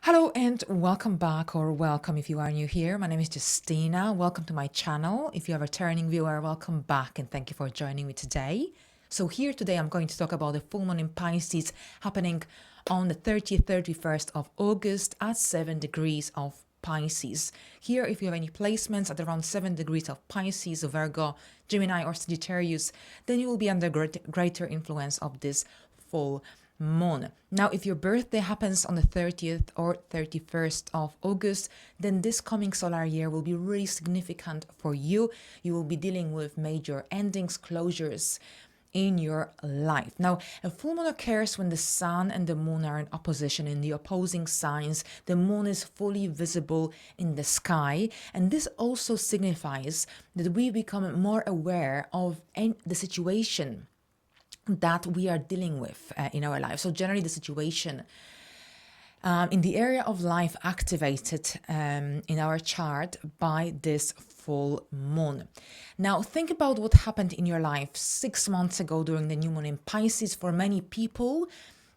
Hello and welcome back, or welcome if you are new here. My name is Justina. Welcome to my channel. If you are a returning viewer, welcome back and thank you for joining me today. So here today I'm going to talk about the full moon in Pisces happening on the 30th, 31st of August at 7 degrees of Pisces. Here, if you have any placements at around 7 degrees of Pisces, Virgo, Gemini or Sagittarius, then you will be under greater influence of this full moon. Now, if your birthday happens on the 30th or 31st of August, then this coming solar year will be really significant for you. You will be dealing with major endings, closures in your life. Now, a full moon occurs when the sun and the moon are in opposition in the opposing signs. The moon is fully visible in the sky, and this also signifies that we become more aware of the situation that we are dealing with in our life. So generally the situation in the area of life activated in our chart by this full moon. Now think about what happened in your life 6 months ago during the new moon in Pisces. For many people,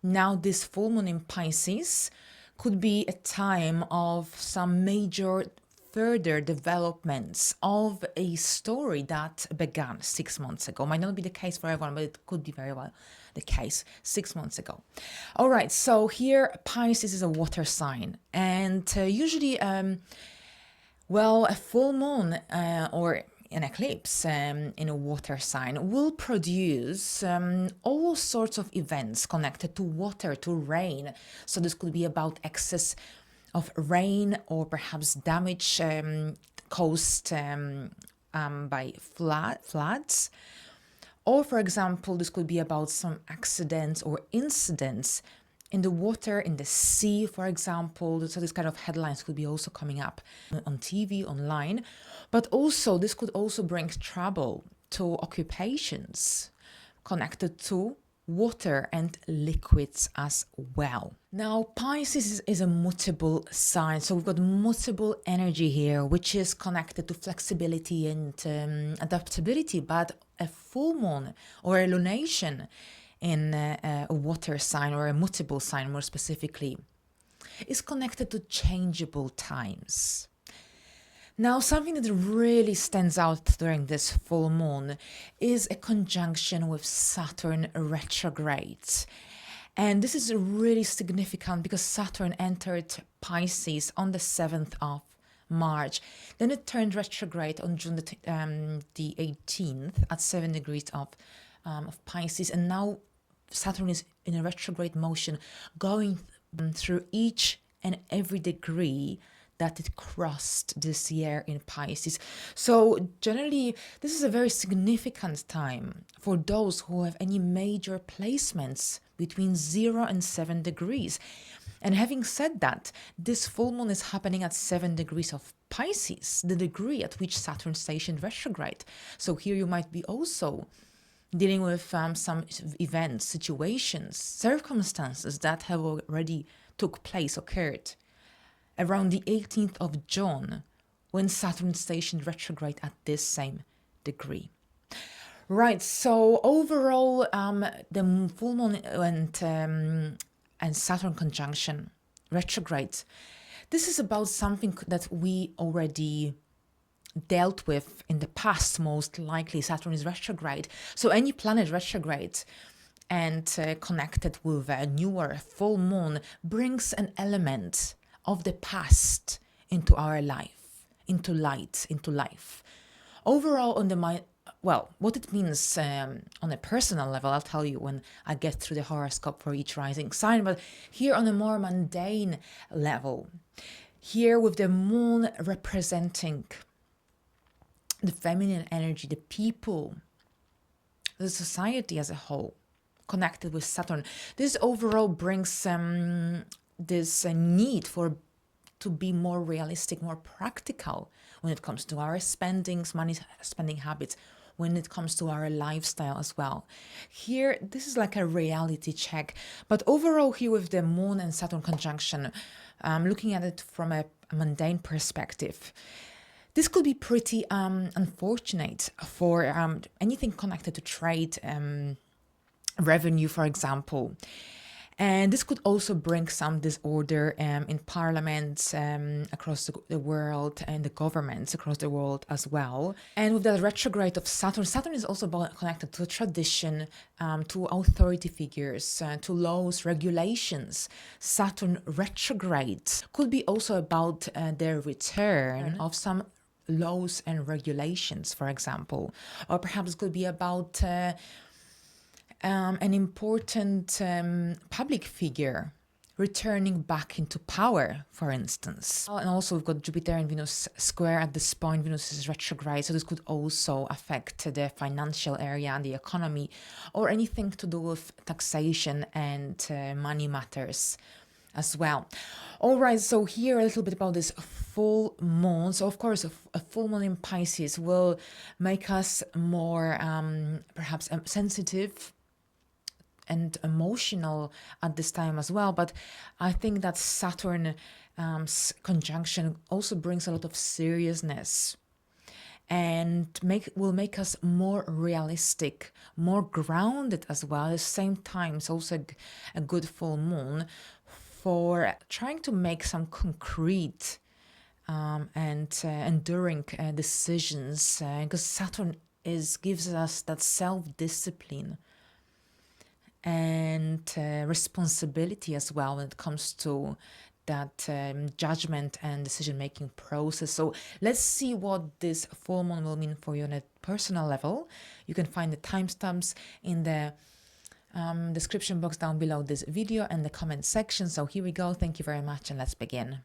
now this full moon in Pisces could be a time of some major further developments of a story that began 6 months ago. Might not be the case for everyone, but it could be very well the case 6 months ago. All right, so here Pisces is a water sign, and usually, a full moon or an eclipse in a water sign will produce all sorts of events connected to water, to rain. So this could be about excess of rain or perhaps damage caused by floods. Or, for example, this could be about some accidents or incidents in the water, in the sea, for example. So this kind of headlines could be also coming up on TV, online. But also, this could also bring trouble to occupations connected to water and liquids as well. Now, Pisces is a mutable sign, so we've got mutable energy here, which is connected to flexibility and adaptability. But a full moon or a lunation in a water sign, or a mutable sign more specifically, is connected to changeable times. Now, something that really stands out during this full moon is a conjunction with Saturn retrograde. And this is really significant because Saturn entered Pisces on the 7th of March. Then it turned retrograde on June the 18th at 7 degrees of Pisces. And now Saturn is in a retrograde motion, going through each and every degree that it crossed this year in Pisces. So generally, this is a very significant time for those who have any major placements between 0 and 7 degrees. And having said that, this full moon is happening at 7 degrees of Pisces, the degree at which Saturn stationed retrograde. So here you might be also dealing with some events, situations, circumstances that have already occurred around the 18th of June, when Saturn stationed retrograde at this same degree. Right, so overall, the full moon and Saturn conjunction retrograde, this is about something that we already dealt with in the past, most likely. Saturn is retrograde. So any planet retrograde and connected with a newer full moon brings an element of the past into our life, into life. Overall, on the mind, what it means on a personal level, I'll tell you when I get through the horoscope for each rising sign. But here on a more mundane level, here with the moon representing the feminine energy, the people, the society as a whole, connected with Saturn, this overall brings this need to be more realistic, more practical when it comes to our money spending habits, when it comes to our lifestyle as well. Here, this is like a reality check. But overall, here with the moon and Saturn conjunction, looking at it from a mundane perspective, this could be pretty unfortunate for anything connected to trade, revenue, for example. And this could also bring some disorder in parliaments across the world and the governments across the world as well. And with the retrograde of Saturn, Saturn is also connected to tradition, to authority figures, to laws, regulations. Saturn retrograde could be also about their return of some laws and regulations, for example. Or perhaps it could be about an important public figure returning back into power, for instance. And also we've got Jupiter and Venus square at this point. Venus is retrograde, so this could also affect the financial area and the economy, or anything to do with taxation and money matters as well. All right, so here a little bit about this full moon. So of course, a full moon in Pisces will make us more perhaps sensitive and emotional at this time as well. But I think that Saturn conjunction also brings a lot of seriousness and will make us more realistic, more grounded as well. At the same time, it's also a good full moon for trying to make some concrete and enduring decisions, because Saturn gives us that self-discipline and responsibility as well when it comes to that judgment and decision-making process. So let's see what this full moon will mean for you on a personal level. You can find the timestamps in the description box down below this video and the comment section. So here we go. Thank you very much, and let's begin.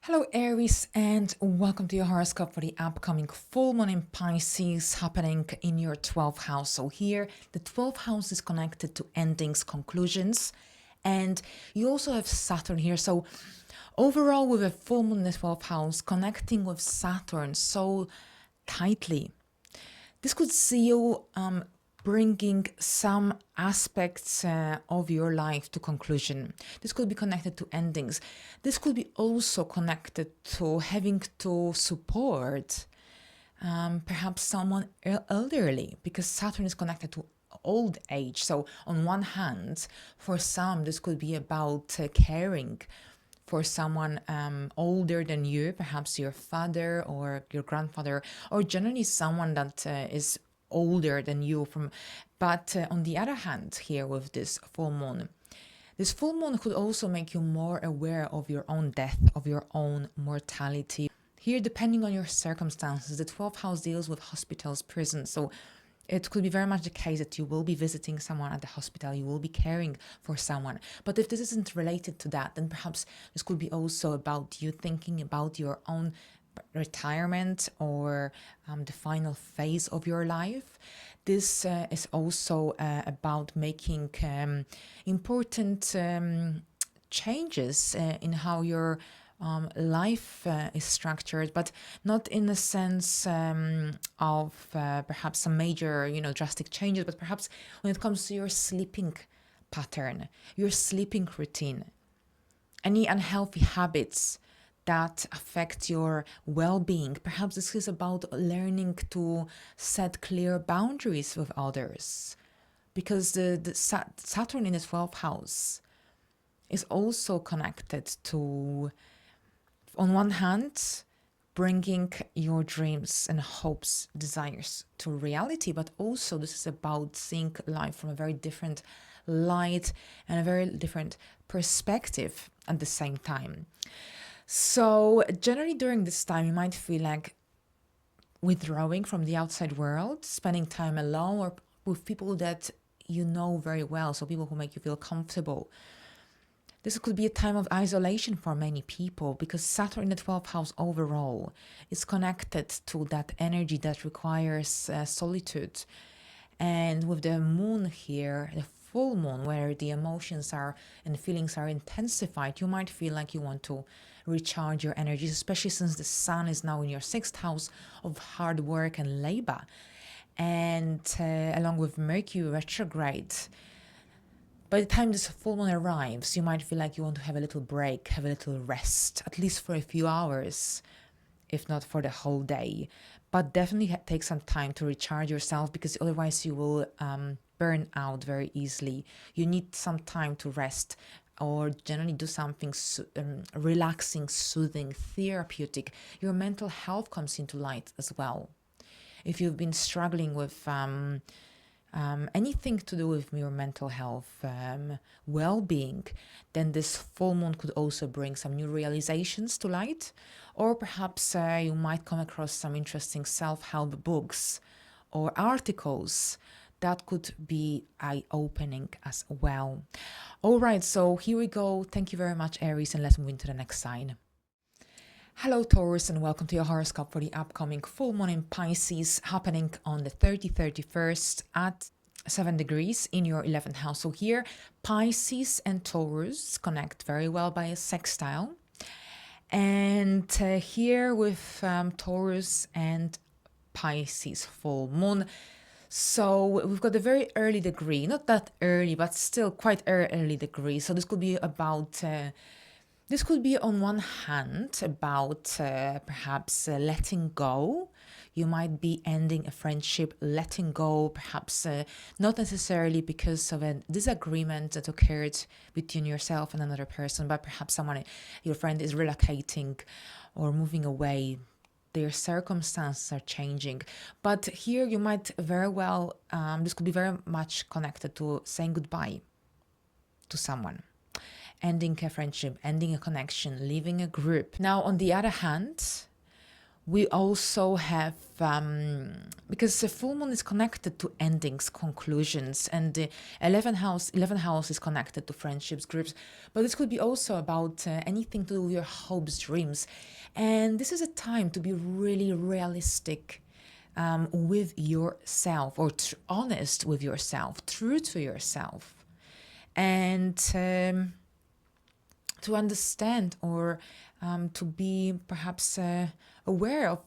Hello Aries, and welcome to your horoscope for the upcoming full moon in Pisces happening in your 12th house. So here the 12th house is connected to endings, conclusions, and you also have Saturn here. So overall, with a full moon in the 12th house connecting with Saturn so tightly, this could see you bringing some aspects of your life to conclusion. This could be connected to endings. This could be also connected to having to support perhaps someone elderly, because Saturn is connected to old age. So on one hand, for some, this could be about caring for someone older than you, perhaps your father or your grandfather, or generally someone that is older than you. But on the other hand, here with this full moon could also make you more aware of your own death, of your own mortality. Here, depending on your circumstances, the 12th house deals with hospitals, prisons. So it could be very much the case that you will be visiting someone at the hospital, you will be caring for someone. But if this isn't related to that, then perhaps this could be also about you thinking about your own retirement or the final phase of your life. This is also about making important changes in how your life is structured, but not in the sense of perhaps some major, drastic changes, but perhaps when it comes to your sleeping pattern, your sleeping routine, any unhealthy habits that affect your well-being. Perhaps this is about learning to set clear boundaries with others, because the Saturn in the 12th house is also connected to, on one hand, bringing your dreams and hopes, desires to reality, but also this is about seeing life from a very different light and a very different perspective at the same time. So generally during this time, you might feel like withdrawing from the outside world, spending time alone or with people that you know very well, so people who make you feel comfortable. This could be a time of isolation for many people, because Saturn in the 12th house overall is connected to that energy that requires solitude. And with the moon here, the full moon, where the emotions are and feelings are intensified, you might feel like you want to recharge your energies, especially since the sun is now in your 6th house of hard work and labor. And along with Mercury retrograde, by the time this full moon arrives, you might feel like you want to have a little break, have a little rest, at least for a few hours, if not for the whole day. But definitely take some time to recharge yourself, because otherwise you will burn out very easily. You need some time to rest or generally do something relaxing, soothing, therapeutic. Your mental health comes into light as well. If you've been struggling with anything to do with your mental health, well-being, then this full moon could also bring some new realizations to light, or perhaps you might come across some interesting self-help books or articles that could be eye-opening as well. All right, so here we go. Thank you very much, Aries, and let's move into the next sign. Hello, Taurus, and welcome to your horoscope for the upcoming full moon in Pisces, happening on the 31st at 7 degrees in your 11th house. So here, Pisces and Taurus connect very well by a sextile. And here with Taurus and Pisces full moon. So we've got a very early degree, not that early, but still quite early degree. So this could be about... This could be on one hand about perhaps letting go. You might be ending a friendship, letting go, perhaps not necessarily because of a disagreement that occurred between yourself and another person, but perhaps someone, your friend, is relocating or moving away. Their circumstances are changing. But here you might very well, this could be very much connected to saying goodbye to someone. Ending a friendship, ending a connection, leaving a group. Now, on the other hand, we also have, because the full moon is connected to endings, conclusions, and the 11th house is connected to friendships, groups, but this could be also about anything to do with your hopes, dreams. And this is a time to be really realistic with yourself, or honest with yourself, true to yourself. And to understand or to be perhaps aware of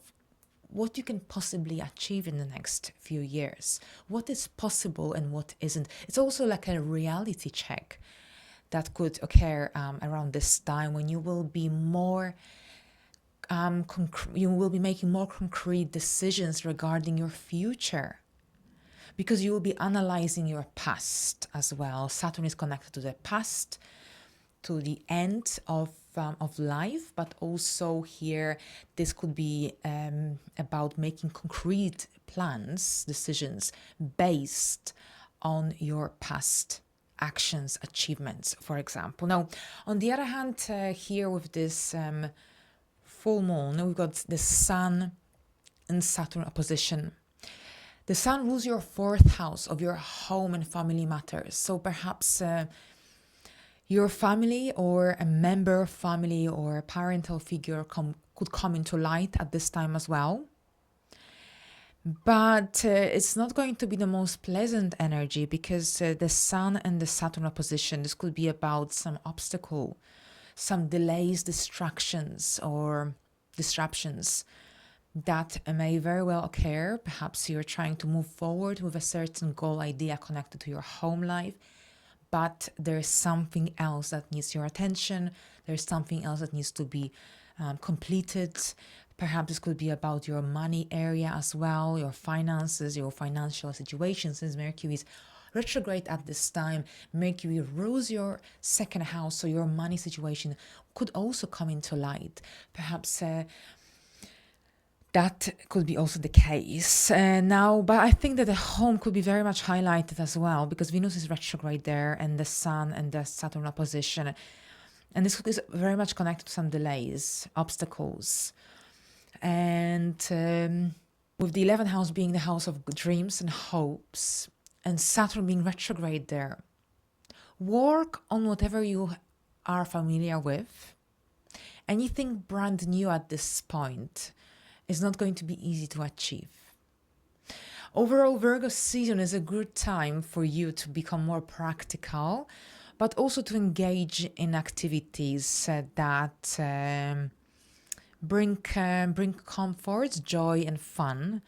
what you can possibly achieve in the next few years, what is possible and what isn't. It's also like a reality check that could occur around this time, when you will be more you will be making more concrete decisions regarding your future, because you will be analyzing your past as well. Saturn is connected to the past, to the end of life, but also here this could be about making concrete plans, decisions based on your past actions, achievements, for example. Now, on the other hand, here with this full moon, we've got the Sun and Saturn opposition. The Sun rules your 4th house of your home and family matters. So perhaps your family or a member of family or a parental figure could come into light at this time as well. But it's not going to be the most pleasant energy, because the Sun and the Saturn opposition, this could be about some obstacle, some delays, distractions or disruptions that may very well occur. Perhaps you're trying to move forward with a certain goal, idea connected to your home life, but there's something else that needs your attention. There's something else that needs to be completed. Perhaps this could be about your money area as well, your finances, your financial situation. Since Mercury is retrograde at this time, Mercury rules your 2nd house, so your money situation could also come into light. Perhaps that could be also the case now, but I think that the home could be very much highlighted as well, because Venus is retrograde there, and the Sun and the Saturn opposition, and this is very much connected to some delays, obstacles, and with the 11th house being the house of dreams and hopes, and Saturn being retrograde there, work on whatever you are familiar with. Anything brand new at this point is not going to be easy to achieve. Overall, Virgo season is a good time for you to become more practical, but also to engage in activities that bring comfort, joy, and fun,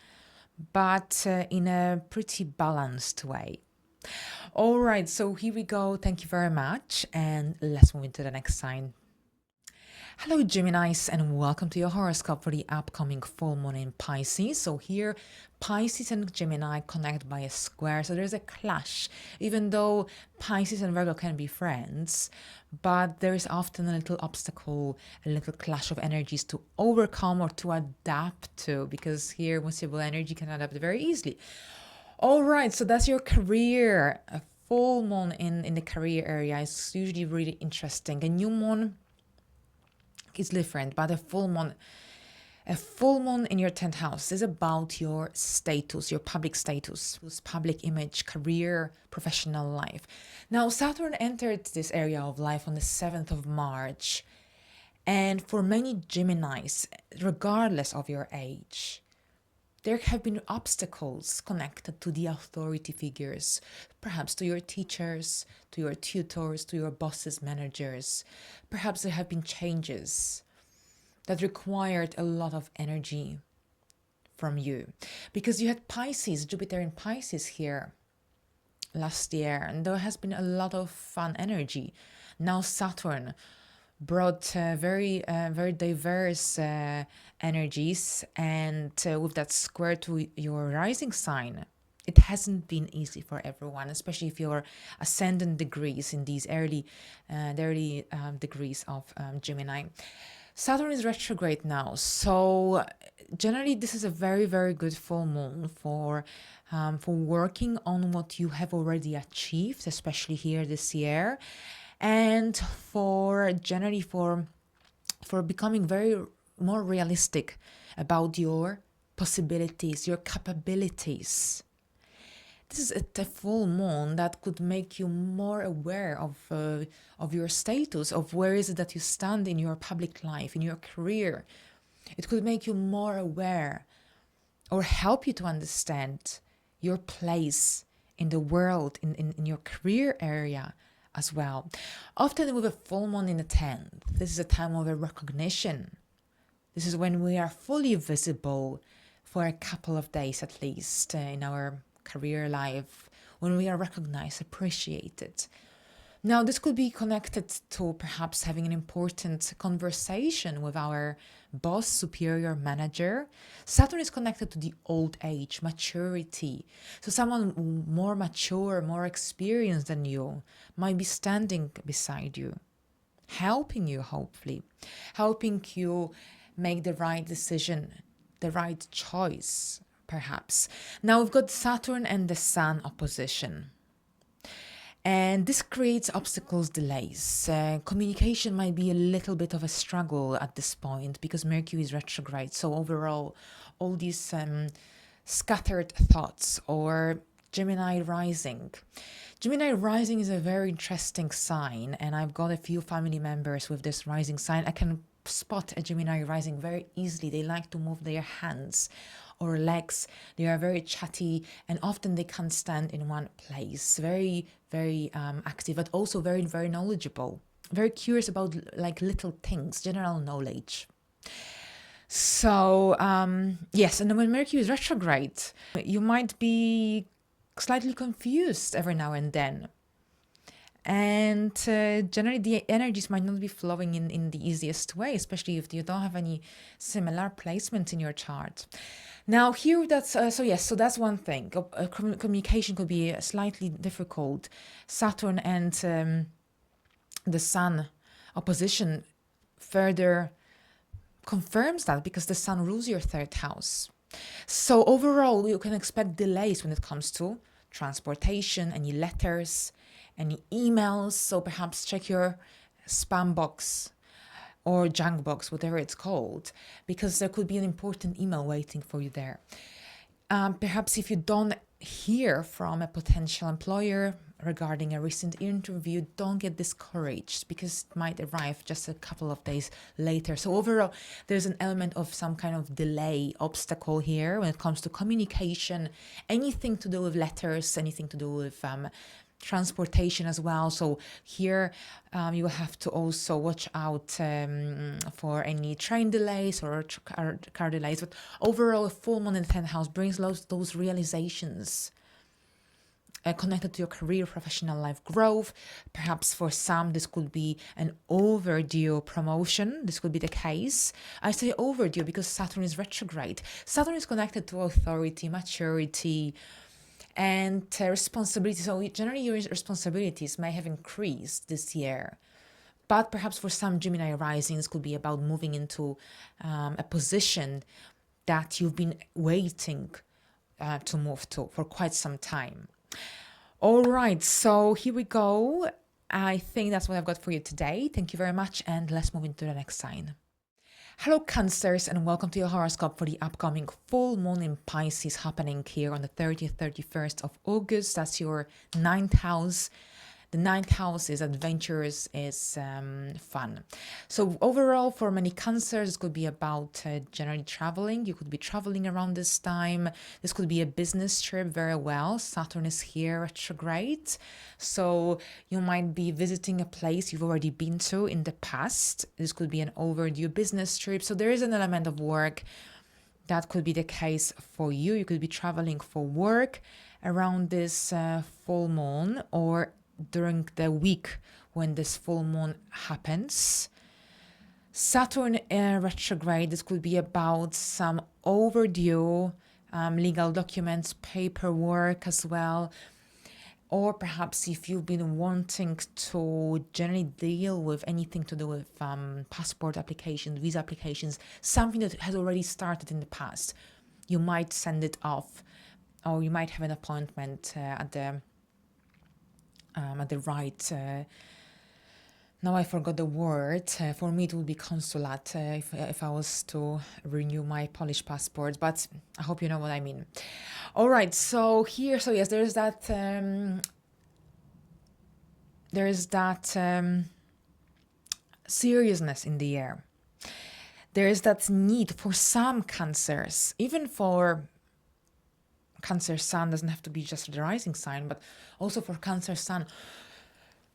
but in a pretty balanced way. All right, so here we go. Thank you very much, and let's move into the next sign. Hello, Geminis, and welcome to your horoscope for the upcoming full moon in Pisces. So here, Pisces and Gemini connect by a square, so there's a clash. Even though Pisces and Virgo can be friends, but there is often a little obstacle, a little clash of energies to overcome or to adapt to, because here, Musible energy can adapt very easily. All right, so that's your career. A full moon in the career area is usually really interesting. A new moon is different, but a full moon in your 10th house is about your status, your public status, public image, career, professional life. Now, Saturn entered this area of life on the 7th of March. And for many Geminis, regardless of your age, there have been obstacles connected to the authority figures, perhaps to your teachers, to your tutors, to your bosses, managers. Perhaps there have been changes that required a lot of energy from you. Because you had Pisces, Jupiter in Pisces here last year, and there has been a lot of fun energy. Now Saturn brought very diverse energies, and with that square to your rising sign, it hasn't been easy for everyone, especially if you're ascendant degrees in these early degrees of Gemini. Saturn is retrograde now, so generally this is a very good full moon for working on what you have already achieved, especially here this year, and for generally for becoming very more realistic about your possibilities, your capabilities. This is a full moon that could make you more aware of your status, of where is it that you stand in your public life, in your career. It could make you more aware or help you to understand your place in the world, in your career area as well. Often with a full moon in the 10th, this is a time of a recognition. This is when we are fully visible for a couple of days at least in our career life, when we are recognized, appreciated. Now, this could be connected to perhaps having an important conversation with our boss, superior, manager. Saturn is connected to the old age, maturity. So someone more mature, more experienced than you might be standing beside you, helping you, hopefully, helping you make the right decision, the right choice, perhaps. Now we've got Saturn and the Sun opposition. And this creates obstacles, delays. Communication might be a little bit of a struggle at this point because Mercury is retrograde. So overall, all these scattered thoughts, or Gemini rising. Gemini rising is a very interesting sign, and I've got a few family members with this rising sign. I can spot a Gemini rising very easily. They like to move their hands or legs. They are very chatty, and often they can't stand in one place. Very active, but also very knowledgeable. Very curious about like little things, general knowledge. So yes, and when Mercury is retrograde, you might be slightly confused every now and then. And generally the energies might not be flowing in the easiest way, especially if you don't have any similar placement in your chart. Now here, that's so that's one thing. Communication could be slightly difficult. Saturn and the Sun opposition further confirms that, because the Sun rules your 3rd house. So overall, you can expect delays when it comes to transportation, any letters, any emails. So perhaps check your spam box or junk box, whatever it's called, because there could be an important email waiting for you there. Perhaps if you don't hear from a potential employer regarding a recent interview, don't get discouraged, because it might arrive just a couple of days later. So overall, there's an element of some kind of delay, obstacle here when it comes to communication, anything to do with letters, anything to do with transportation as well. So here you will have to also watch out for any train delays or car delays. But overall, a full moon in the 10th house brings those realizations connected to your career, professional life growth. Perhaps for some, this could be an overdue promotion. This could be the case. I say overdue because Saturn is retrograde. Saturn is connected to authority, maturity, and responsibility. So generally, your responsibilities may have increased this year. But perhaps for some Gemini risings could be about moving into a position that you've been waiting to move to for quite some time. All right, so here we go. I think that's what I've got for you today. Thank you very much, and let's move into the next sign. Hello Cancers, and welcome to your horoscope for the upcoming full moon in Pisces happening here on the 30th, 31st of August. That's your 9th house. The 9th house is adventurous, is fun. So overall, for many Cancers, it could be about generally traveling. You could be traveling around this time. This could be a business trip very well. Saturn is here retrograde. So you might be visiting a place you've already been to in the past. This could be an overdue business trip. So there is an element of work that could be the case for you. You could be traveling for work around this full moon, or during the week when this full moon happens. Saturn retrograde, this could be about some overdue legal documents, paperwork as well. Or perhaps if you've been wanting to generally deal with anything to do with passport applications, visa applications, something that has already started in the past, you might send it off, or you might have an appointment at the right, now I forgot the word, for me it would be consulate if I was to renew my Polish passport, but I hope you know what I mean. All right, so here, so yes, there's that seriousness in the air. There is that need for some Cancers, even for Cancer Sun, doesn't have to be just the rising sign, but also for Cancer Sun,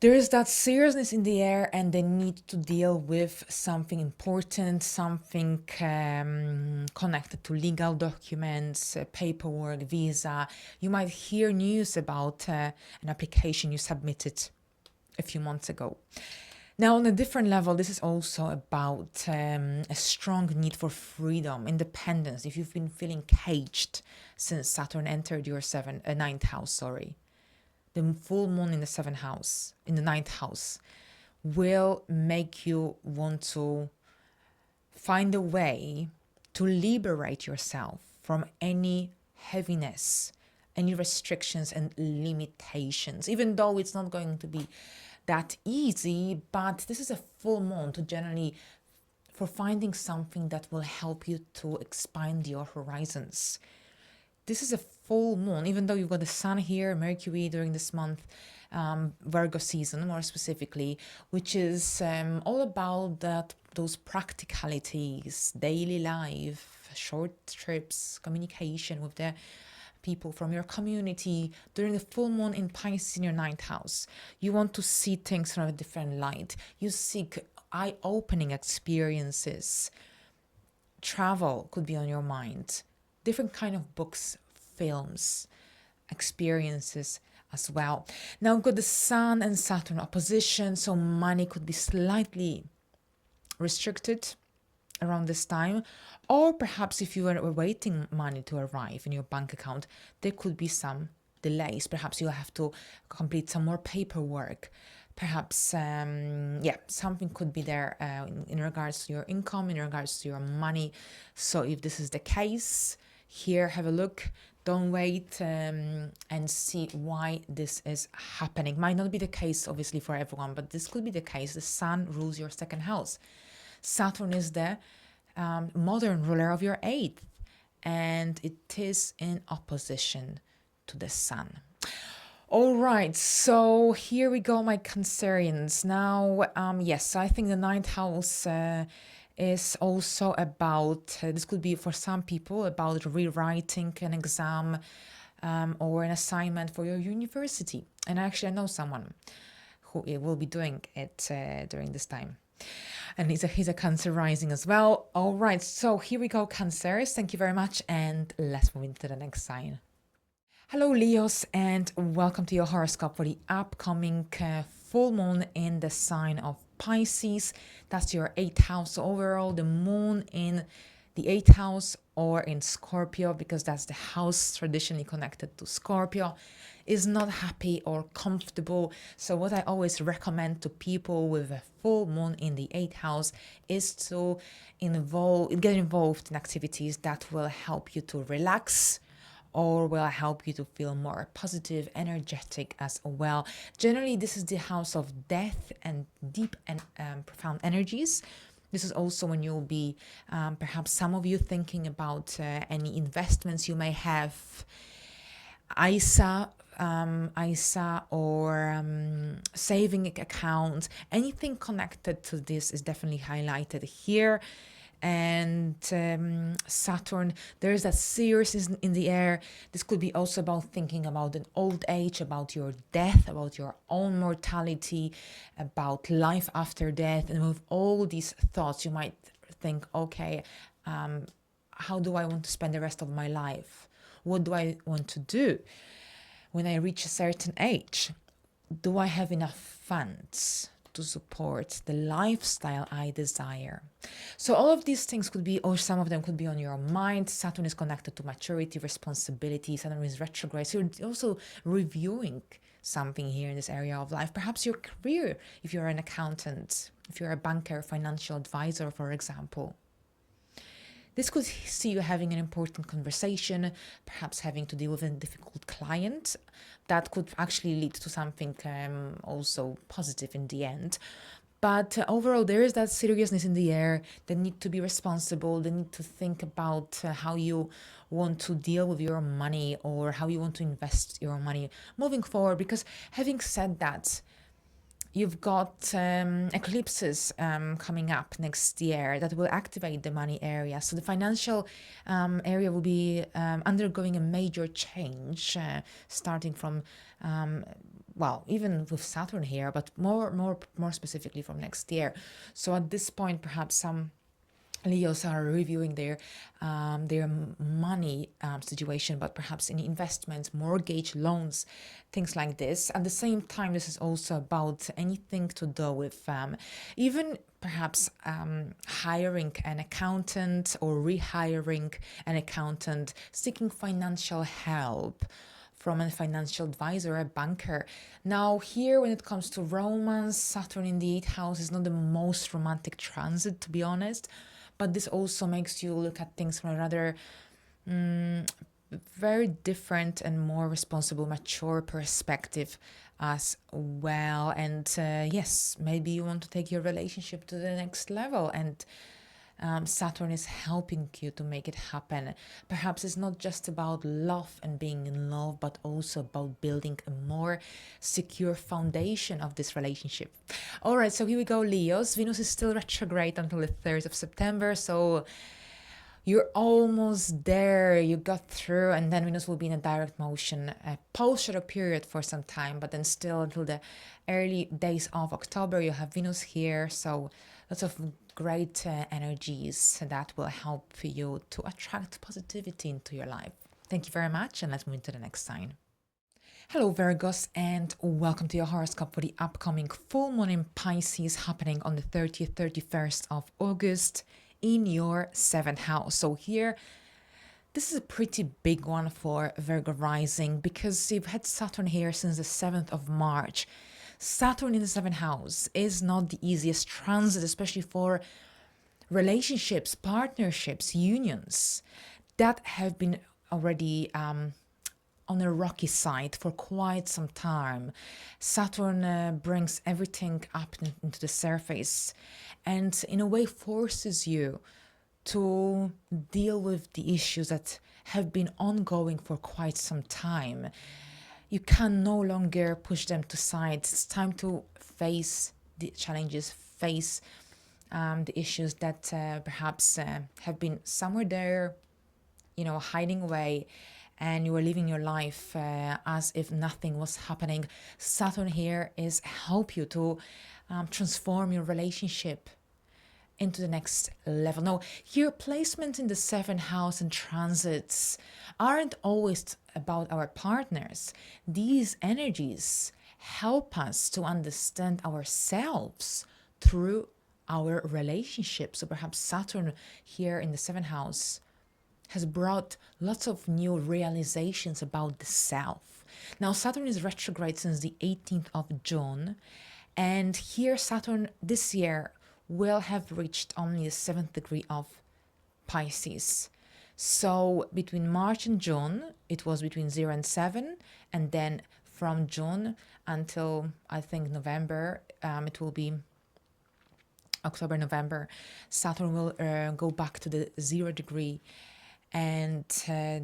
there is that seriousness in the air and the need to deal with something important, something connected to legal documents, paperwork, visa. You might hear news about an application you submitted a few months ago. Now, on a different level, this is also about a strong need for freedom, independence. If you've been feeling caged since Saturn entered your 9th house, the full moon in the 7th house, in the 9th house, will make you want to find a way to liberate yourself from any heaviness, any restrictions and limitations, even though it's not going to be that easy. But this is a full moon to generally for finding something that will help you to expand your horizons. This is a full moon, even though you've got the sun here, Mercury during this month, Virgo season more specifically, which is all about those practicalities, daily life, short trips, communication with the people from your community. During the full moon in Pisces in your 9th house, you want to see things from a different light. You seek eye-opening experiences. Travel could be on your mind. Different kind of books, films, experiences as well. Now we've got the Sun and Saturn opposition, so money could be slightly restricted around this time, or perhaps if you were awaiting money to arrive in your bank account, there could be some delays. Perhaps you'll have to complete some more paperwork. Perhaps, something could be there in regards to your income, in regards to your money. So if this is the case, here, have a look. Don't wait and see why this is happening. Might not be the case, obviously, for everyone, but this could be the case. The Sun rules your 2nd house. Saturn is the modern ruler of your 8th, and it is in opposition to the Sun. All right, so here we go, my Cancerians. Now, yes, I think the 9th house is also about, this could be for some people about rewriting an exam or an assignment for your university. And actually, I know someone who will be doing it during this time. And he's a Cancer rising as well. All right, so here we go, Cancers. Thank you very much, and let's move into the next sign. Hello, Leos, and welcome to your horoscope for the upcoming full moon in the sign of Pisces. That's your eighth house. So overall, the moon in the eighth house or in Scorpio, because that's the house traditionally connected to Scorpio, is not happy or comfortable. So what I always recommend to people with a full moon in the eighth house is to get involved in activities that will help you to relax or will help you to feel more positive, energetic as well. Generally, this is the house of death and deep and profound energies. This is also when you'll be, perhaps some of you thinking about any investments you may have, ISA or saving account. Anything connected to this is definitely highlighted here. And Saturn, there's that seriousness in the air. This could be also about thinking about an old age, about your death, about your own mortality, about life after death. And with all these thoughts, you might think, okay, how do I want to spend the rest of my life? What do I want to do when I reach a certain age? Do I have enough funds to support the lifestyle I desire? So all of these things could be, or some of them could be on your mind. Saturn is connected to maturity, responsibility. Saturn is retrograde. So you're also reviewing something here in this area of life. Perhaps your career, if you're an accountant, if you're a banker, financial advisor, for example. This could see you having an important conversation, perhaps having to deal with a difficult client. That could actually lead to something also positive in the end. But overall, there is that seriousness in the air. They need to be responsible. They need to think about how you want to deal with your money or how you want to invest your money moving forward. Because having said that, you've got eclipses coming up next year that will activate the money area. So the financial area will be undergoing a major change, starting from, well, even with Saturn here, but more specifically from next year. So at this point, perhaps some Leos are reviewing their money situation, but perhaps in investments, mortgage, loans, things like this. At the same time, this is also about anything to do with even perhaps hiring an accountant or rehiring an accountant, seeking financial help from a financial advisor, a banker. Now here, when it comes to romance, Saturn in the 8th house is not the most romantic transit, to be honest, but this also makes you look at things from a rather very different and more responsible, mature perspective as well. And yes, maybe you want to take your relationship to the next level, and Saturn is helping you to make it happen. Perhaps it's not just about love and being in love, but also about building a more secure foundation of this relationship. All right, so here we go, Leos. Venus is still retrograde until the 3rd of September. So you're almost there. You got through, and then Venus will be in a direct motion post shadow period for some time, but then still until the early days of October, you have Venus here. So lots of great energies that will help you to attract positivity into your life. Thank you very much, and let's move into the next sign. Hello, Virgos, and welcome to your horoscope for the upcoming full moon in Pisces happening on the 30th, 31st of August in your 7th house. So here, this is a pretty big one for Virgo rising because you've had Saturn here since the 7th of March. Saturn in the 7th house is not the easiest transit, especially for relationships, partnerships, unions that have been already on a rocky side for quite some time. Saturn brings everything up into the surface and in a way forces you to deal with the issues that have been ongoing for quite some time. You can no longer push them to side. It's time to face the challenges, face the issues that perhaps have been somewhere there, hiding away, and you are living your life as if nothing was happening. Saturn here is help you to transform your relationship into the next level. Now, here, placement in the seventh house and transits aren't always about our partners. These energies help us to understand ourselves through our relationships. So perhaps Saturn here in the seventh house has brought lots of new realizations about the self. Now, Saturn is retrograde since the 18th of June. And here, Saturn this year will have reached only the 7th degree of Pisces. So between March and June, it was between 0 and 7. And then from June until, I think, November, it will be October, November, Saturn will go back to the 0 degree. And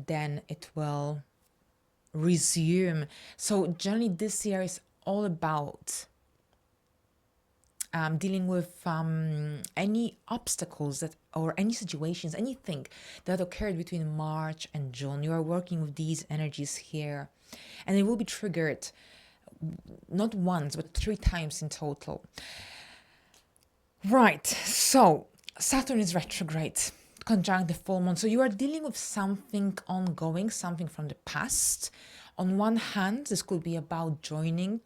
then it will resume. So generally this year is all about dealing with any obstacles that, or any situations, anything that occurred between March and June. You are working with these energies here, and it will be triggered not once but 3 times in total. Right, so Saturn is retrograde, conjunct the full moon. So you are dealing with something ongoing, something from the past. On one hand, this could be about joining,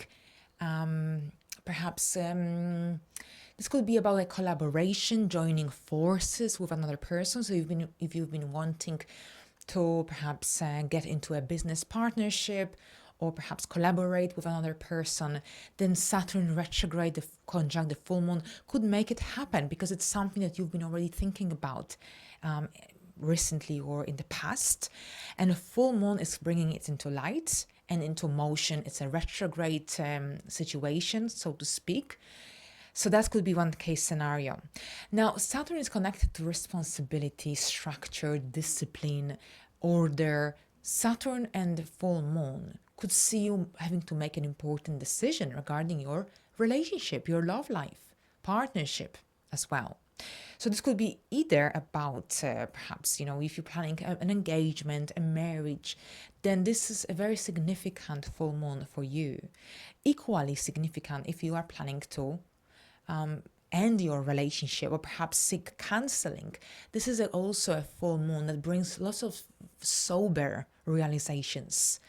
perhaps this could be about a collaboration, joining forces with another person. So if you've been wanting to perhaps get into a business partnership, or perhaps collaborate with another person, then Saturn retrograde, conjunct the full moon, could make it happen, because it's something that you've been already thinking about recently or in the past. And a full moon is bringing it into light and into motion. It's a retrograde situation, so to speak. So that could be one case scenario. Now, Saturn is connected to responsibility, structure, discipline, order. Saturn and the full moon could see you having to make an important decision regarding your relationship, your love life, partnership as well. So this could be either about perhaps, if you're planning an engagement, a marriage, then this is a very significant full moon for you. Equally significant if you are planning to end your relationship, or perhaps seek counseling. This is also a full moon that brings lots of sober realizations.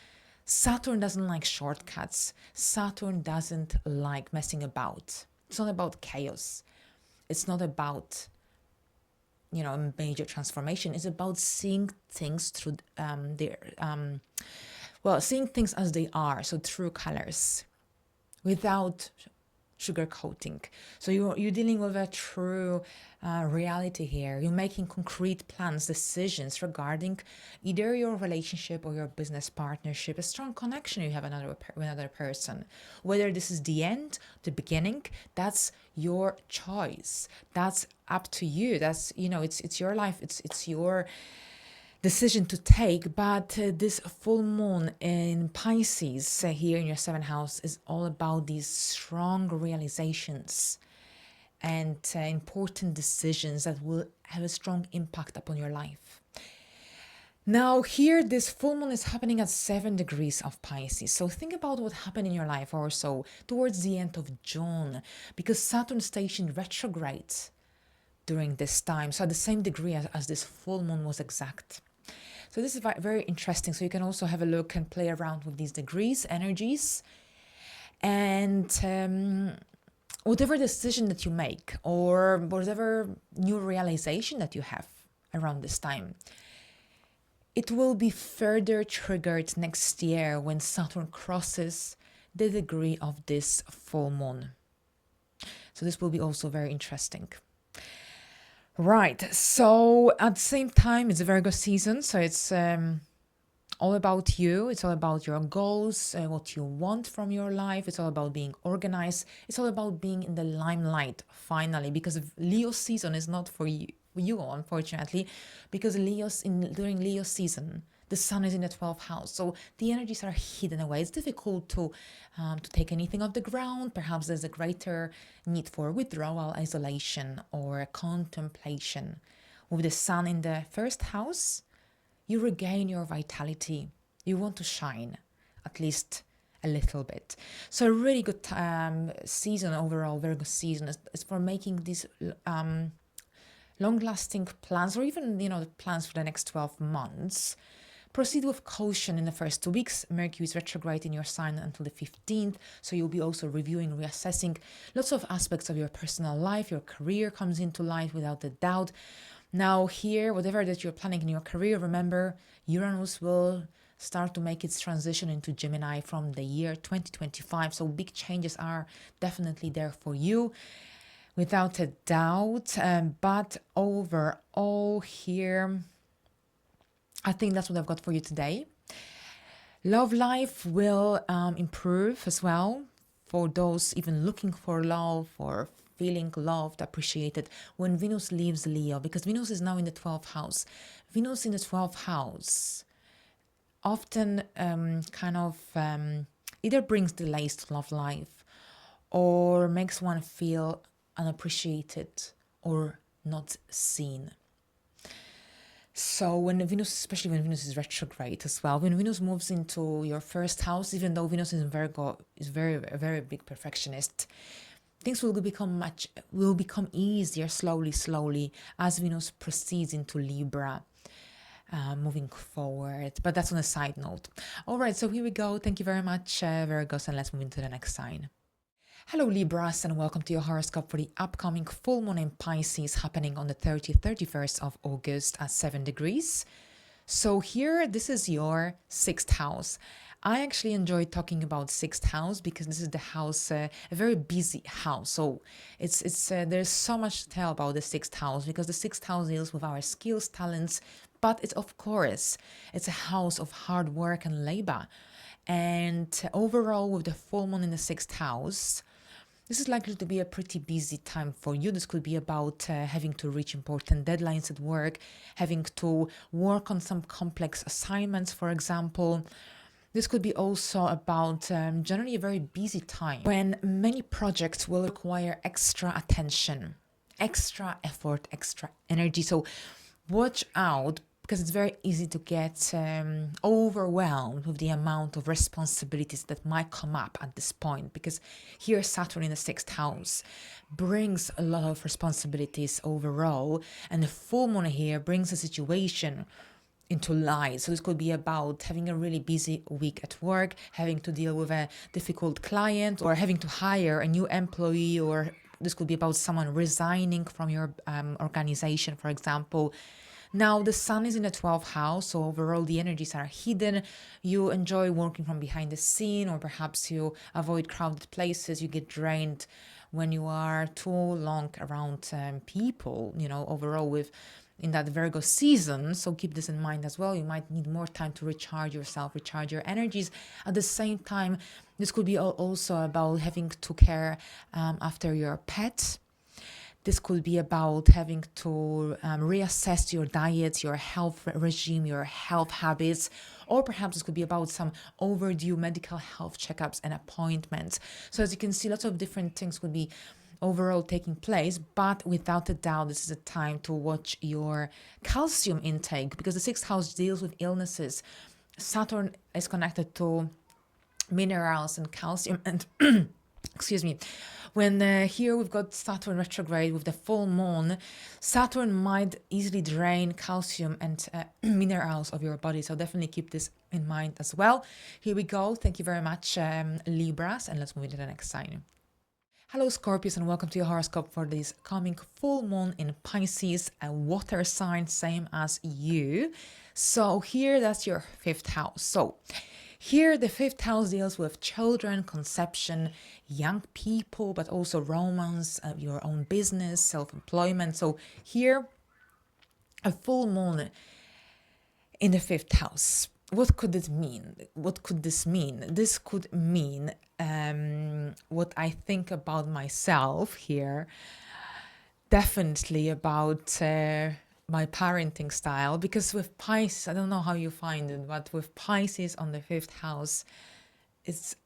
Saturn doesn't like shortcuts. Saturn doesn't like messing about. It's not about chaos. It's not about, a major transformation. It's about seeing things through seeing things as they are. So true colors, without sugarcoating. So you're dealing with a true reality here. You're making concrete plans, decisions regarding either your relationship or your business partnership, a strong connection you have with another person. Whether this is the end, the beginning, that's your choice. That's up to you. That's, it's your life. It's your decision to take. But this full moon in Pisces here in your 7th house is all about these strong realizations and important decisions that will have a strong impact upon your life. Now here, this full moon is happening at 7 degrees of Pisces. So think about what happened in your life also towards the end of June, because Saturn stationed retrograde during this time. So at the same degree as this full moon was exact. So this is very interesting. So you can also have a look and play around with these degrees, energies. And whatever decision that you make, or whatever new realization that you have around this time, it will be further triggered next year when Saturn crosses the degree of this full moon. So this will be also very interesting. Right, so at the same time, it's a Virgo season, so it's all about you. It's all about your goals, what you want from your life. It's all about being organized. It's all about being in the limelight, finally, because Leo season is not for you, unfortunately, because during Leo season, the sun is in the 12th house, so the energies are hidden away. It's difficult to take anything off the ground. Perhaps there's a greater need for withdrawal, isolation, or contemplation. With the sun in the 1st house, you regain your vitality. You want to shine, at least a little bit. So a really good season overall, Virgo season, is for making these long-lasting plans, or even, the plans for the next 12 months, proceed with caution in the first 2 weeks. Mercury is retrograde in your sign until the 15th, so you'll be also reviewing, reassessing lots of aspects of your personal life. Your career comes into light without a doubt. Now here, whatever that you're planning in your career, remember, Uranus will start to make its transition into Gemini from the year 2025. So big changes are definitely there for you, without a doubt. But overall here, I think that's what I've got for you today. Love life will improve as well for those even looking for love or feeling loved, appreciated, when Venus leaves Leo, because Venus is now in the 12th house. Venus in the 12th house often either brings delays to love life or makes one feel unappreciated or not seen. So when Venus, especially when Venus is retrograde as well, when Venus moves into your first house, even though Venus is in Virgo, is a very big perfectionist, things will become easier slowly as Venus proceeds into Libra, moving forward. But that's on a side note. All right, so here we go. Thank you very much, Virgos, and let's move into the next sign. Hello Libras, and welcome to your horoscope for the upcoming full moon in Pisces happening on the 31st of August at 7 degrees. So here, this is your 6th house. I actually enjoy talking about 6th house because this is the house, a very busy house. So it's there's so much to tell about the 6th house, because the 6th house deals with our skills, talents, but it's a house of hard work and labor. And overall, with the full moon in the 6th house, this is likely to be a pretty busy time for you. This could be about having to reach important deadlines at work, having to work on some complex assignments, for example. This could be also about generally a very busy time when many projects will require extra attention, extra effort, extra energy. So watch out, because it's very easy to get overwhelmed with the amount of responsibilities that might come up at this point, because here Saturn in the 6th house brings a lot of responsibilities overall, and the full moon here brings a situation into light. So this could be about having a really busy week at work, having to deal with a difficult client, or having to hire a new employee, or this could be about someone resigning from your organization, for example. Now, the sun is in the 12th house, so overall the energies are hidden. You enjoy working from behind the scene, or perhaps you avoid crowded places. You get drained when you are too long around people, overall in that Virgo season. So keep this in mind as well. You might need more time to recharge yourself, recharge your energies. At the same time, this could be also about having to care after your pet. This could be about having to reassess your diet, your health regime, your health habits, or perhaps this could be about some overdue medical health checkups and appointments. So as you can see, lots of different things could be overall taking place, but without a doubt, this is a time to watch your calcium intake, because the 6th house deals with illnesses. Saturn is connected to minerals and calcium, and excuse me. When here we've got Saturn retrograde with the full moon, Saturn might easily drain calcium and minerals of your body. So definitely keep this in mind as well. Here we go. Thank you very much, Libras, and let's move into the next sign. Hello Scorpios, and welcome to your horoscope for this coming full moon in Pisces, a water sign, same as you. So here, that's your 5th house. So here the 5th house deals with children, conception, young people, but also romance, your own business, self-employment. So here, a full moon in the 5th house. What could it mean? What could this mean? This could mean what I think about myself here, definitely about my parenting style, because with Pisces, I don't know how you find it, but with Pisces on the 5th house,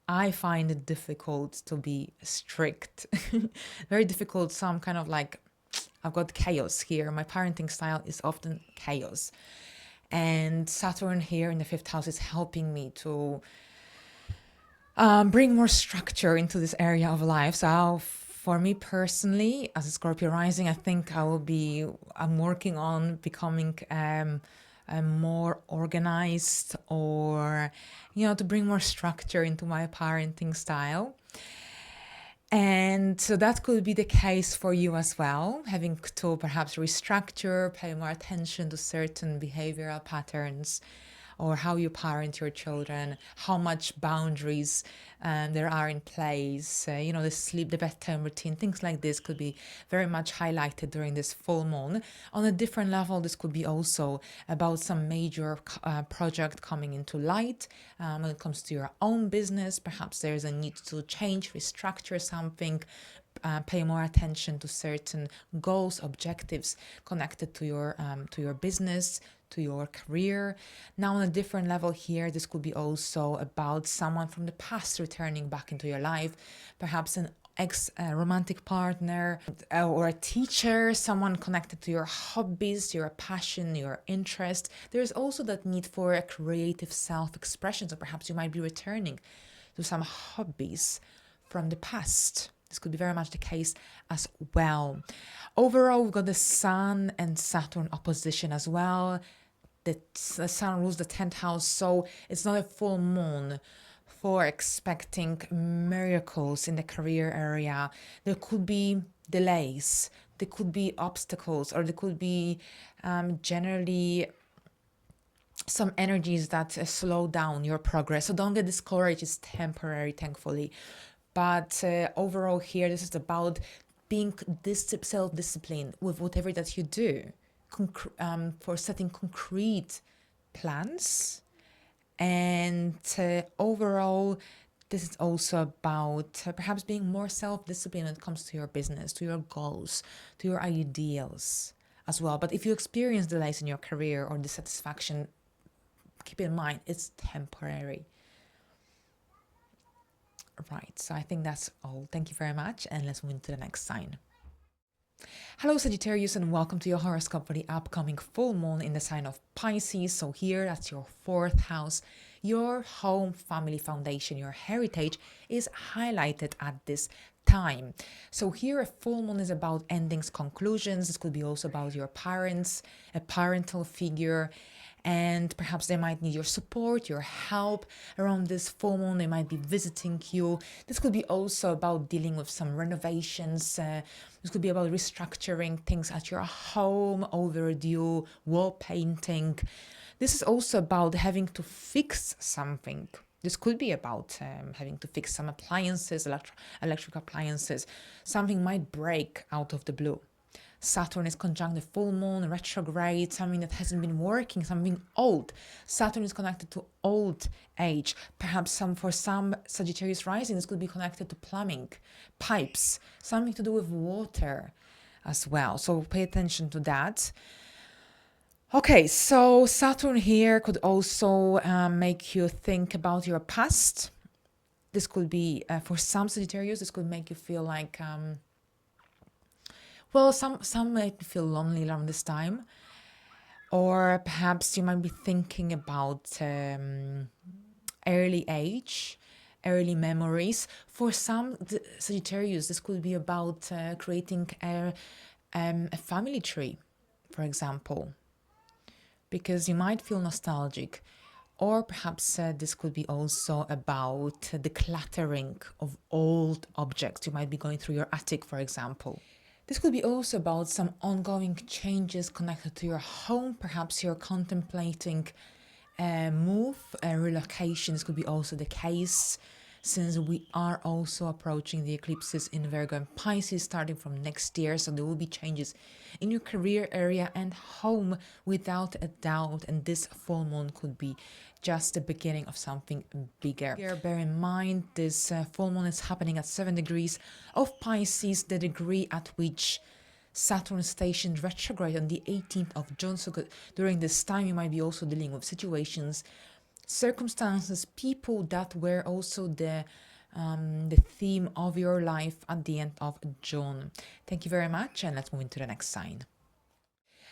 I find it difficult to be strict, very difficult. So I'm kind of like, I've got chaos here. My parenting style is often chaos. And Saturn here in the 5th house is helping me to bring more structure into this area of life. So For me personally, as a Scorpio rising, I think I'm working on becoming more organized, or, to bring more structure into my parenting style. And so that could be the case for you as well, having to perhaps restructure, pay more attention to certain behavioral patterns, or how you parent your children, how much boundaries there are in place, the sleep, the bedtime routine, things like this could be very much highlighted during this full moon. On a different level, this could be also about some major project coming into light. When it comes to your own business, perhaps there's a need to change, restructure something, pay more attention to certain goals, objectives connected to your business, to your career. Now, on a different level here, this could be also about someone from the past returning back into your life, perhaps an ex-romantic partner, or a teacher, someone connected to your hobbies, your passion, your interest. There's also that need for a creative self-expression, so perhaps you might be returning to some hobbies from the past. This could be very much the case as well. Overall, we've got the Sun and Saturn opposition as well. The Sun rules the 10th house, so it's not a full moon for expecting miracles in the career area. There could be delays, there could be obstacles, or there could be generally some energies that slow down your progress. So don't get discouraged, it's temporary, thankfully. But overall here, this is about being self-disciplined with whatever that you do, for setting concrete plans. And overall, this is also about perhaps being more self-disciplined when it comes to your business, to your goals, to your ideals as well. But if you experience delays in your career or dissatisfaction, keep in mind, it's temporary. Right, so I think that's all. Thank you very much, and let's move to the next sign. Hello Sagittarius, and welcome to your horoscope for the upcoming full moon in the sign of Pisces. So here, that's your 4th house. Your home, family, foundation, your heritage is highlighted at this time. So here, a full moon is about endings, conclusions. This could be also about your parents, a parental figure, and perhaps they might need your support, your help around this full moon. They might be visiting you. This could be also about dealing with some renovations. This could be about restructuring things at your home, overdue, wall painting. This is also about having to fix something. This could be about having to fix some appliances, electric appliances. Something might break out of the blue. Saturn is conjunct the full moon, retrograde, something that hasn't been working, something old. Saturn is connected to old age. Perhaps for some Sagittarius rising, this could be connected to plumbing, pipes, something to do with water as well. So pay attention to that. Okay, so Saturn here could also make you think about your past. This could be, for some Sagittarius, this could make you feel like... some might feel lonely around this time, or perhaps you might be thinking about early age, early memories. For some Sagittarius, this could be about creating a family tree, for example, because you might feel nostalgic. Or perhaps this could be also about decluttering of old objects. You might be going through your attic, for example. This could be also about some ongoing changes connected to your home. Perhaps you're contemplating a move, a relocation. This could be also the case, since we are also approaching the eclipses in Virgo and Pisces starting from next year. So there will be changes in your career area and home without a doubt. And this full moon could be just the beginning of something bigger. Here, bear in mind, this full moon is happening at 7 degrees of Pisces, the degree at which Saturn stationed retrograde on the 18th of June. So during this time, you might be also dealing with situations, circumstances, people that were also the theme of your life at the end of June. Thank you very much, and let's move into the next sign.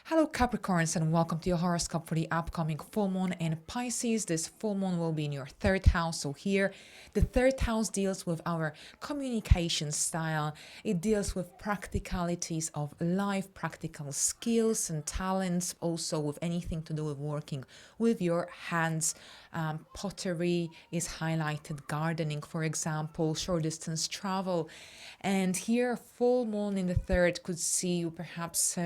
Hello Capricorns, and welcome to your horoscope for the upcoming full moon in Pisces. This full moon will be in your third house. So here, the third house deals with our communication style. It deals with practicalities of life, practical skills and talents, also with anything to do with working with your hands. Pottery is highlighted, gardening, for example, short distance travel. And here, full moon in the third could see you perhaps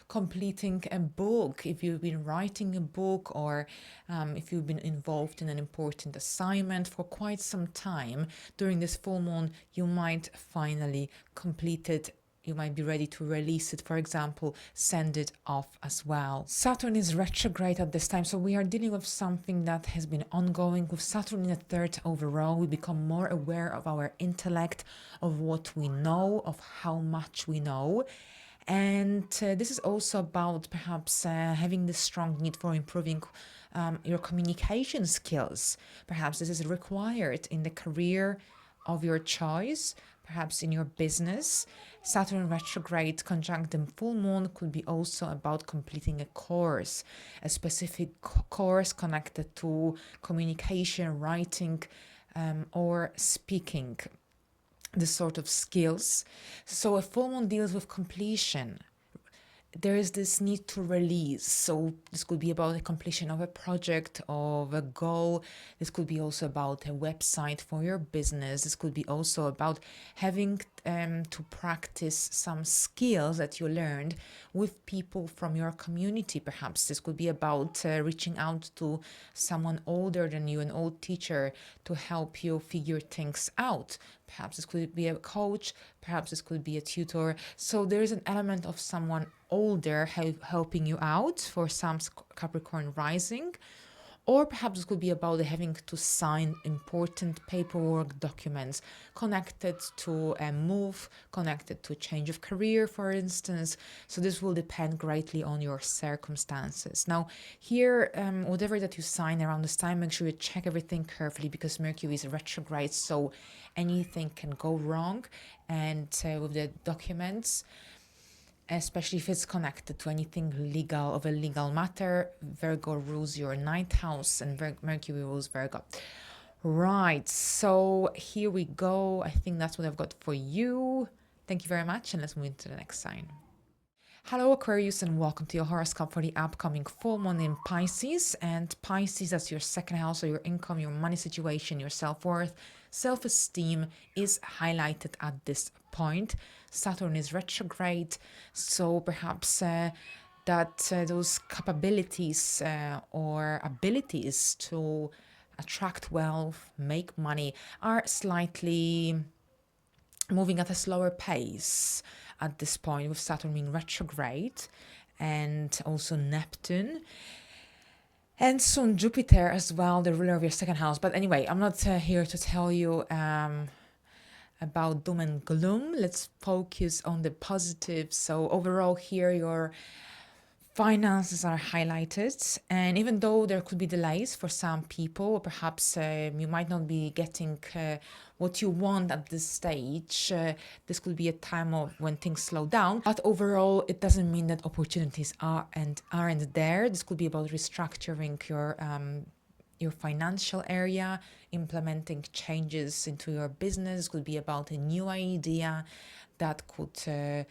completing a book, if you've been writing a book, or if you've been involved in an important assignment for quite some time. During this full moon, you might finally complete it. You might be ready to release it, for example, send it off as well. Saturn is retrograde at this time, so we are dealing with something that has been ongoing. With Saturn in the third overall, we become more aware of our intellect, of what we know, of how much we know. And this is also about perhaps having this strong need for improving your communication skills. Perhaps this is required in the career of your choice, perhaps in your business. Saturn retrograde conjunct the full moon could be also about completing a course, a specific course connected to communication, writing, or speaking, this sort of skills. So a full moon deals with completion. There is this need to release. So this could be about the completion of a project, of a goal. This could be also about a website for your business. This could be also about having to practice some skills that you learned with people from your community. Perhaps this could be about reaching out to someone older than you, an old teacher, to help you figure things out. Perhaps this could be a coach, perhaps this could be a tutor. So there is an element of someone older helping you out for some Capricorn rising. Or perhaps it could be about having to sign important paperwork documents connected to a move, connected to a change of career, for instance. So this will depend greatly on your circumstances. Now, here, whatever that you sign around this time, make sure you check everything carefully, because Mercury is retrograde, so anything can go wrong. And with the documents, especially if it's connected to anything legal, of a legal matter. Virgo rules your ninth house, and Mercury rules Virgo. Right, so here we go. I think that's what I've got for you. Thank you very much, and let's move into the next sign. Hello Aquarius, and welcome to your horoscope for the upcoming full moon in Pisces. And Pisces, that's your second house, so your income, your money situation, your self-worth, self-esteem is highlighted at this point. Saturn is retrograde, so perhaps those capabilities or abilities to attract wealth, make money, are slightly moving at a slower pace at this point, with Saturn being retrograde and also Neptune. And soon Jupiter as well, the ruler of your second house. But anyway, I'm not here to tell you about doom and gloom. Let's focus on the positives. So overall here, your finances are highlighted, and even though there could be delays for some people, or perhaps you might not be getting what you want at this stage, this could be a time of when things slow down. But overall, it doesn't mean that opportunities aren't there. This could be about restructuring your financial area, implementing changes into your business. It could be about a new idea that could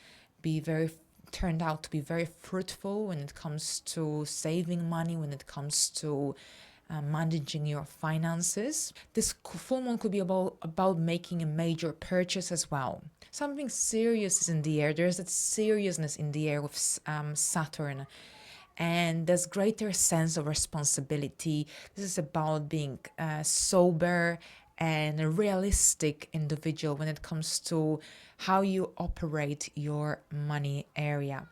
turned out to be very fruitful when it comes to saving money, when it comes to managing your finances. This full moon could be about making a major purchase as well. Something serious is in the air. There's that seriousness in the air with Saturn. And there's greater sense of responsibility. This is about being sober and a realistic individual when it comes to how you operate your money area.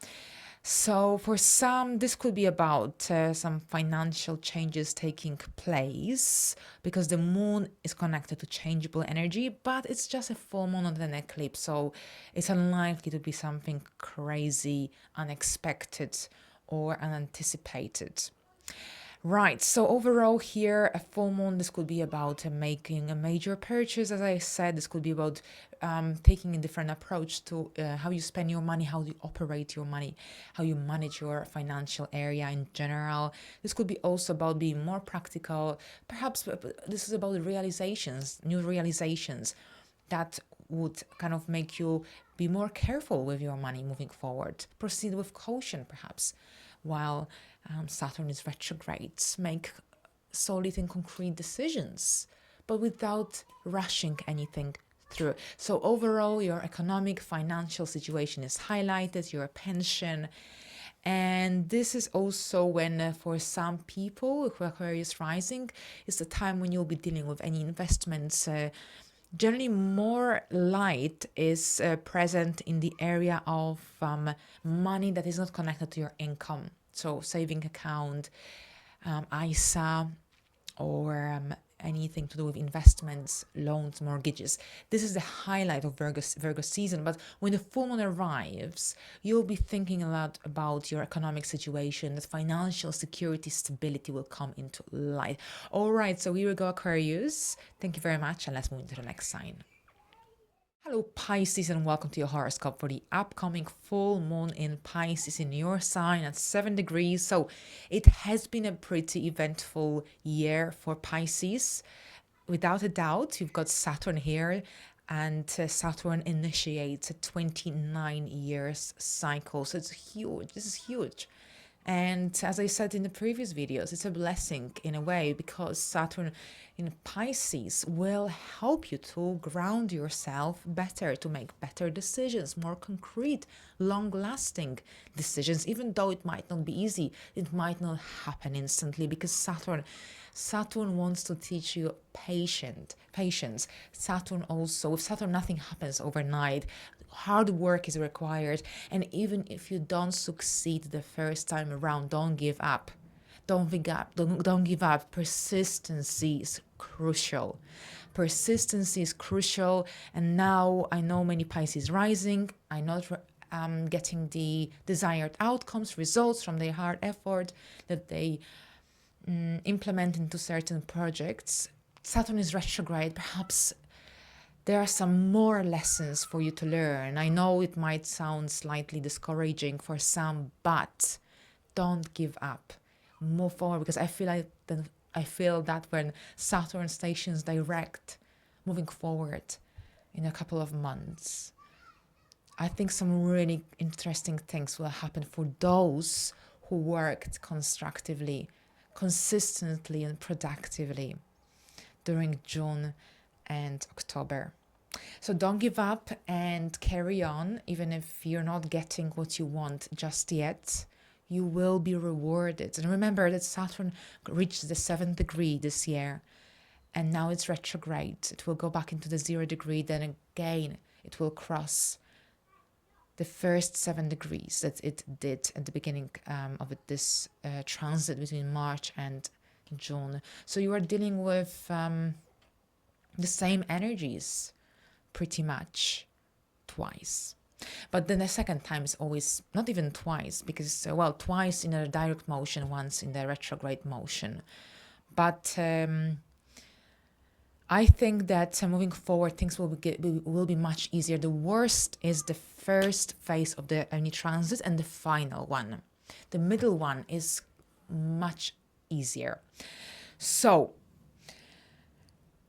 So for some, this could be about some financial changes taking place, because the moon is connected to changeable energy, but it's just a full moon, not an eclipse. So it's unlikely to be something crazy, unexpected, or unanticipated. Right, so overall here, a full moon, this could be about making a major purchase. As I said, this could be about taking a different approach to how you spend your money, how you operate your money, how you manage your financial area in general. This could be also about being more practical. Perhaps this is about realizations, new realizations that would kind of make you be more careful with your money moving forward. Proceed with caution, perhaps, while Saturn is retrograde. Make solid and concrete decisions, but without rushing anything through. So overall, your economic, financial situation is highlighted, your pension. And this is also when, for some people who are Aquarius rising, is the time when you'll be dealing with any investments. Generally, more light is present in the area of money that is not connected to your income. So saving account, ISA, or anything to do with investments, loans, mortgages. This is the highlight of Virgo season. But when the full moon arrives, you'll be thinking a lot about your economic situation, that financial security, stability will come into light. All right, so here we go, Aquarius. Thank you very much, and let's move into the next sign. Hello Pisces, and welcome to your horoscope for the upcoming full moon in Pisces in your sign at 7 degrees. So it has been a pretty eventful year for Pisces. Without a doubt, you've got Saturn here, and Saturn initiates a 29 years cycle. So it's huge. This is huge. And as I said in the previous videos, it's a blessing in a way, because Saturn in Pisces will help you to ground yourself better, to make better decisions, more concrete, long-lasting decisions, even though it might not be easy. It might not happen instantly, because Saturn wants to teach you patience. Saturn also, with Saturn, nothing happens overnight. Hard work is required, and even if you don't succeed the first time around, don't give up. Don't give up. Persistency is crucial. Persistency is crucial. And now I know many Pisces rising are not getting the desired outcomes, results from their hard effort that they implement into certain projects. Saturn is retrograde. Perhaps there are some more lessons for you to learn. I know it might sound slightly discouraging for some, but don't give up. Move forward, because I feel that when Saturn stations direct, moving forward in a couple of months, I think some really interesting things will happen for those who worked constructively, consistently, and productively during June and October. So don't give up and carry on, even if you're not getting what you want just yet. You will be rewarded. And remember that Saturn reached the 7th degree this year, and now it's retrograde. It will go back into the 0 degree, then again it will cross the first 7 degrees that it did at the beginning of this transit between March and June. So you are dealing with the same energies pretty much twice. But then the second time is always not even twice, because, twice in a direct motion, once in the retrograde motion. But I think that moving forward, things will be much easier. The worst is the first phase of any transit and the final one. The middle one is much easier. So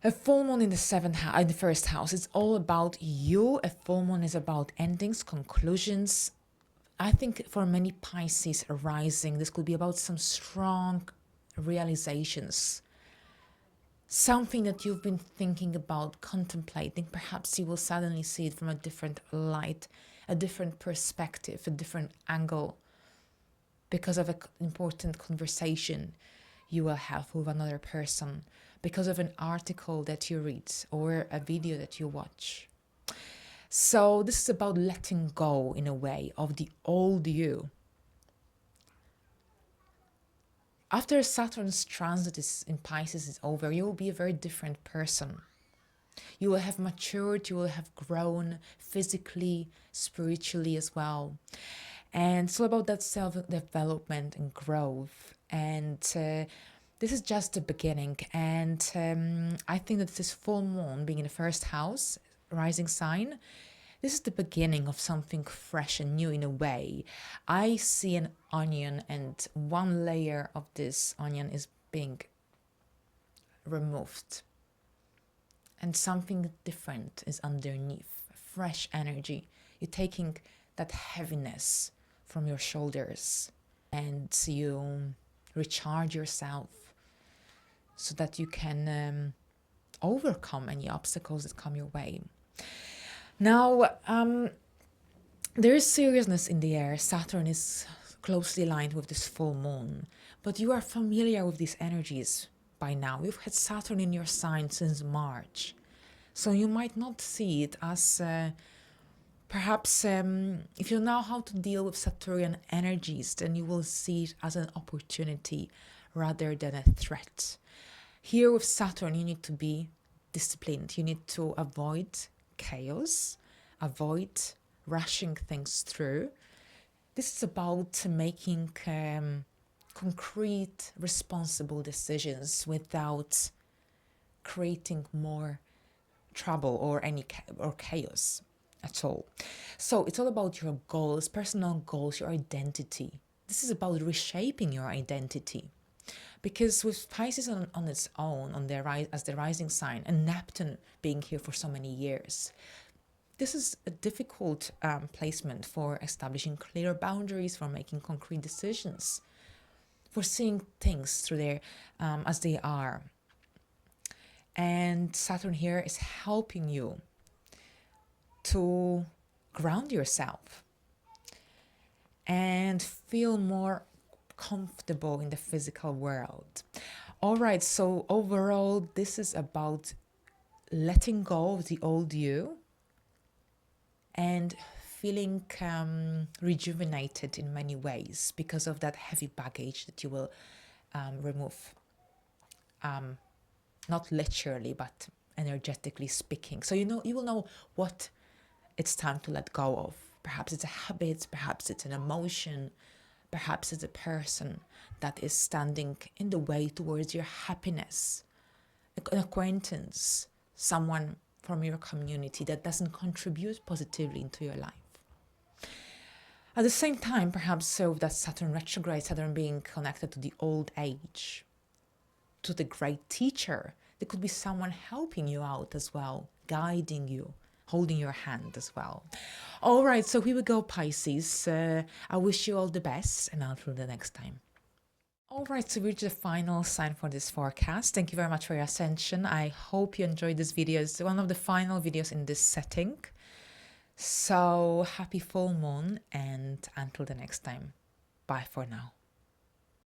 a full moon in the first house, it's all about you. A full moon is about endings, conclusions. I think for many Pisces rising, this could be about some strong realizations. Something that you've been thinking about, contemplating. Perhaps you will suddenly see it from a different light, a different perspective, a different angle, because of an important conversation you will have with another person, because of an article that you read or a video that you watch. So this is about letting go, in a way, of the old you. After Saturn's transit in Pisces is over, you will be a very different person. You will have matured, you will have grown physically, spiritually as well. And it's all about that self-development and growth. And this is just the beginning. And I think that this full moon being in the first house, rising sign, this is the beginning of something fresh and new in a way. I see an onion, and one layer of this onion is being removed. And something different is underneath, fresh energy. You're taking that heaviness from your shoulders and you recharge yourself so that you can overcome any obstacles that come your way. Now, there is seriousness in the air. Saturn is closely aligned with this full moon, but you are familiar with these energies by now. You've had Saturn in your sign since March, so you might not see it as perhaps if you know how to deal with Saturnian energies, then you will see it as an opportunity rather than a threat. Here with Saturn, you need to be disciplined. You need to avoid chaos, avoid rushing things through. This is about making concrete, responsible decisions without creating more trouble or chaos at all. So it's all about your goals, personal goals, your identity. This is about reshaping your identity. Because with Pisces on its own, as the rising sign, and Neptune being here for so many years, this is a difficult placement for establishing clear boundaries, for making concrete decisions, for seeing things through their as they are. And Saturn here is helping you to ground yourself and feel more comfortable in the physical world. All right, so overall, this is about letting go of the old you and feeling rejuvenated in many ways because of that heavy baggage that you will remove. Not literally, but energetically speaking. So you will know what it's time to let go of. Perhaps it's a habit, perhaps it's an emotion, perhaps it's a person that is standing in the way towards your happiness, an acquaintance, someone from your community that doesn't contribute positively into your life. At the same time, perhaps so that Saturn retrograde, Saturn being connected to the old age, to the great teacher, there could be someone helping you out as well, guiding you, holding your hand as well. All right, so here we go, Pisces. I wish you all the best, and until the next time. All right, so we reached the final sign for this forecast. Thank you very much for your attention. I hope you enjoyed this video. It's one of the final videos in this setting. So happy full moon, and until the next time. Bye for now.